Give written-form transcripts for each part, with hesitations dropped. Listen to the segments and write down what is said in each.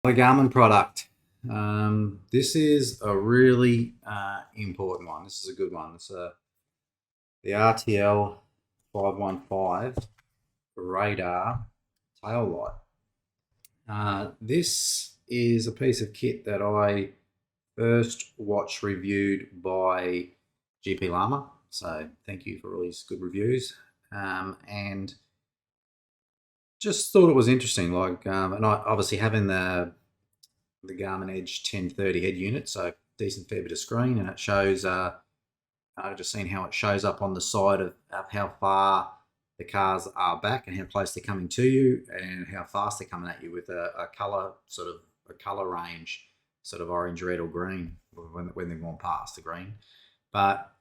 Another Garmin product. This is a really important one. This is a good one. It's the RTL515 radar tail light. This is a piece of kit that I first watched reviewed by GP Llama. So thank you for all these good reviews. And just thought it was interesting. And I obviously having the Garmin Edge 1030 head unit, so decent fair bit of screen, and it shows. I've just seen how it shows up on the side of how far the cars are back and how close they're coming to you, and how fast they're coming at you with a color range, sort of orange, red, or green when they're going past the green. But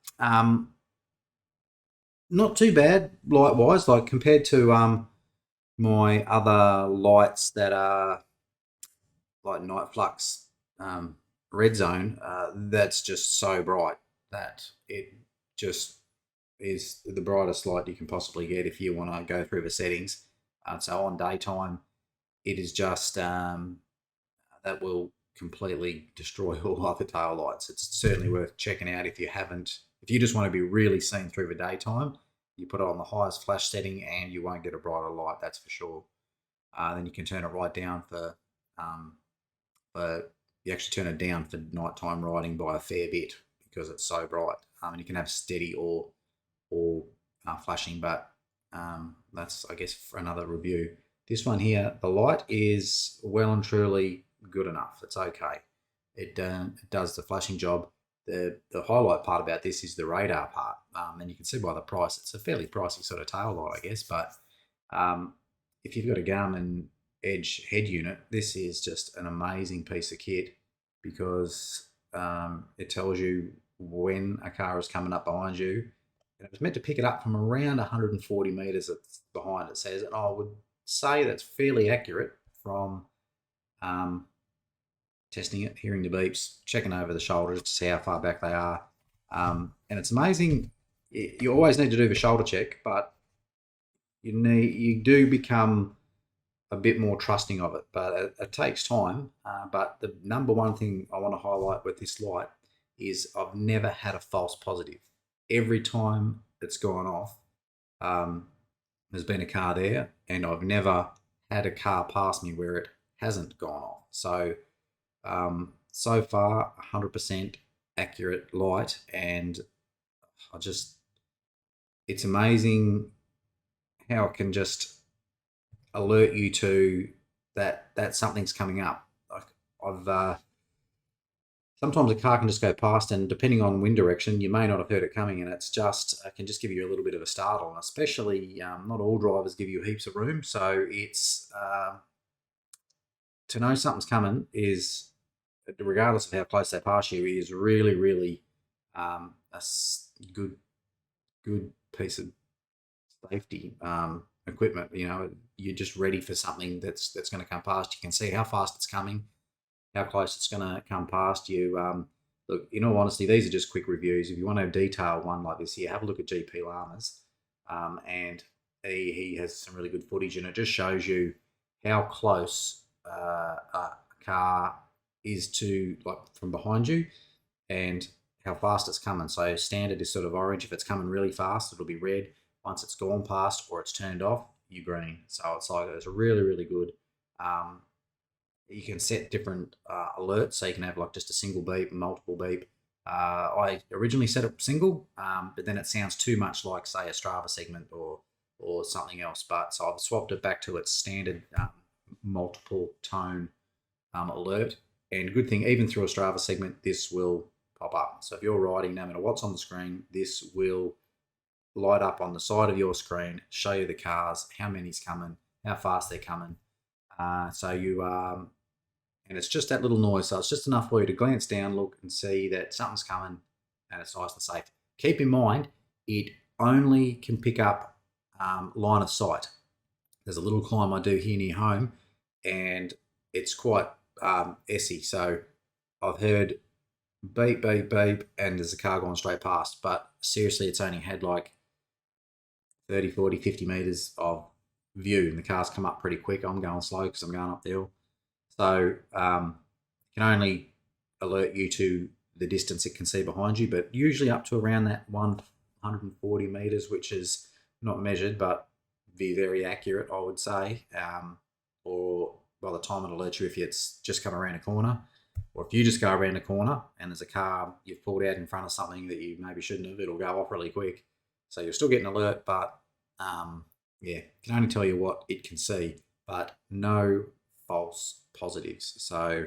not too bad light wise, like compared to my other lights that are like Night Flux Red Zone. That's just so bright that it just is the brightest light you can possibly get if you want to go through the settings. So on daytime, it is just that will completely destroy all other tail lights. It's certainly worth checking out if you haven't. If you just want to be really seen through the daytime, you put it on the highest flash setting and you won't get a brighter light, that's for sure. Then you can turn it right down for you actually turn it down for nighttime riding by a fair bit because it's so bright. And you can have steady or flashing, but that's, I guess, for another review. This one here, the light is well and truly good enough. It's okay. It does the flashing job. The highlight part about this is the radar part, and you can see by the price, it's a fairly pricey sort of tail light, I guess. But if you've got a Garmin Edge head unit, this is just an amazing piece of kit because it tells you when a car is coming up behind you. And it was meant to pick it up from around 140 metres behind, it says. And I would say that's fairly accurate from testing it, hearing the beeps, checking over the shoulder to see how far back they are. And it's amazing. You always need to do the shoulder check, but you do become a bit more trusting of it. But it takes time. But the number one thing I want to highlight with this light is I've never had a false positive. Every time it's gone off, there's been a car there, and I've never had a car pass me where it hasn't gone off. So, so far, 100% accurate light, and it's amazing how it can just alert you to that something's coming up. Like sometimes a car can just go past, and depending on wind direction, you may not have heard it coming, and it can just give you a little bit of a startle. And especially, not all drivers give you heaps of room, so it's to know something's coming is, regardless of how close they pass you, is really, really a good piece of safety equipment. You're just ready for something that's going to come past. You can see how fast it's coming, how close it's going to come past you. Look, in all honesty, these are just quick reviews. If you want to detail one like this here, have a look at GP Llama's, and he has some really good footage, and it just shows you how close a car is to, like, from behind you, and how fast it's coming. So standard is sort of orange. If it's coming really fast, it'll be red. Once it's gone past or it's turned off, you're green. So it's really, really good. You can set different alerts, so you can have like just a single beep, multiple beep. I originally set it single, but then it sounds too much like, say, a Strava segment or something else. But so I've swapped it back to its standard multiple tone alert. And good thing, even through a Strava segment, this will pop up. So if you're riding, no matter what's on the screen, this will light up on the side of your screen, show you the cars, how many's coming, how fast they're coming. And it's just that little noise, so it's just enough for you to glance down, look, and see that something's coming, and it's nice and safe. Keep in mind, it only can pick up line of sight. There's a little climb I do here near home, and it's quite essy, so I've heard beep, beep, beep, and there's a car going straight past, but seriously, it's only had like 30, 40, 50 metres of view, and the cars come up pretty quick. I'm going slow because I'm going up the hill. So it can only alert you to the distance it can see behind you, but usually up to around that 140 meters, which is not measured, but be very accurate, I would say. Or by the time it alerts you if it's just come around a corner, or if you just go around a corner and there's a car you've pulled out in front of something that you maybe shouldn't have, it'll go off really quick. So you'll still get an alert, but yeah, it can only tell you what it can see, but no false positives. So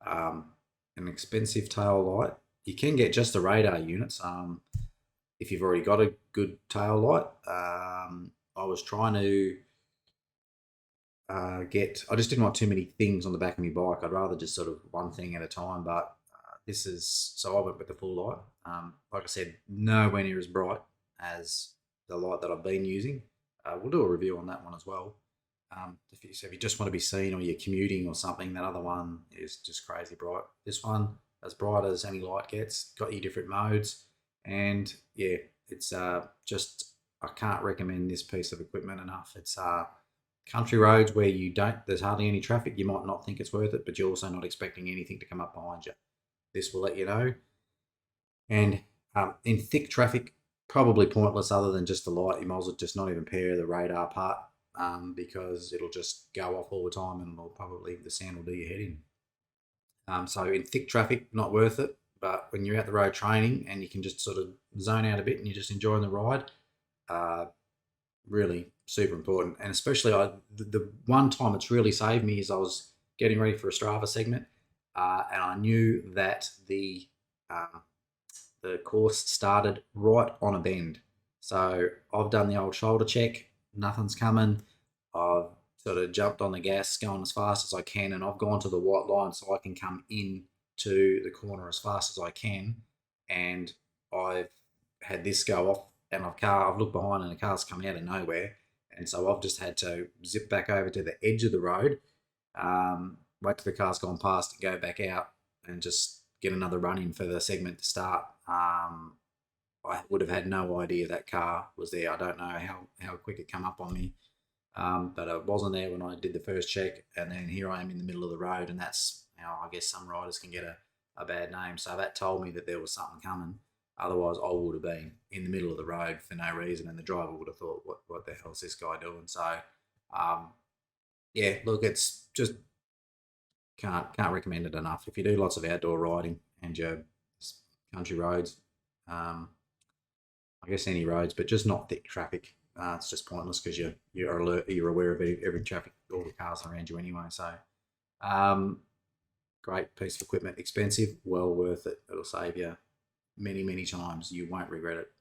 an expensive tail light, you can get just the radar units. If you've already got a good tail light, I was trying to I just didn't want too many things on the back of my bike. I'd rather just sort of one thing at a time. But this is, so I went with the full light. Like I said, nowhere near as bright as the light that I've been using. We'll do a review on that one as well. So if you just want to be seen or you're commuting or something, that other one is just crazy bright. This one, as bright as any light gets, got your different modes. And yeah, it's just, I can't recommend this piece of equipment enough. It's country roads where there's hardly any traffic, you might not think it's worth it, but you're also not expecting anything to come up behind you. This will let you know. And in thick traffic, probably pointless other than just the light. You might as well just not even pair the radar part because it'll just go off all the time and the sound will do your head in. So in thick traffic, not worth it. But when you're out the road training and you can just sort of zone out a bit and you're just enjoying the ride, really super important. And especially the one time it's really saved me is I was getting ready for a Strava segment, and I knew that the course started right on a bend. So I've done the old shoulder check, nothing's coming. I've sort of jumped on the gas, going as fast as I can, and I've gone to the white line so I can come in to the corner as fast as I can. And I've had this go off, and I've looked behind, and the car's come out of nowhere, and so I've just had to zip back over to the edge of the road, wait till the car's gone past, and go back out and just get another run in for the segment to start. I would have had no idea that car was there. I don't know how quick it come up on me, but it wasn't there when I did the first check, and then here I am in the middle of the road, and that's how I guess some riders can get a bad name. So that told me that there was something coming. Otherwise, I would have been in the middle of the road for no reason, and the driver would have thought, "What the hell is this guy doing?" So, yeah, look, it's just can't recommend it enough. If you do lots of outdoor riding and your country roads, I guess any roads, but just not thick traffic. It's just pointless because you're aware of every traffic, all the cars around you anyway. So, great piece of equipment, expensive, well worth it. It'll save you many times. You won't regret it.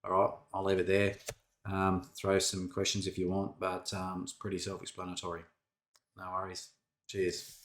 All right, I'll leave it there. Throw some questions if you want, but it's pretty self-explanatory. No worries. Cheers.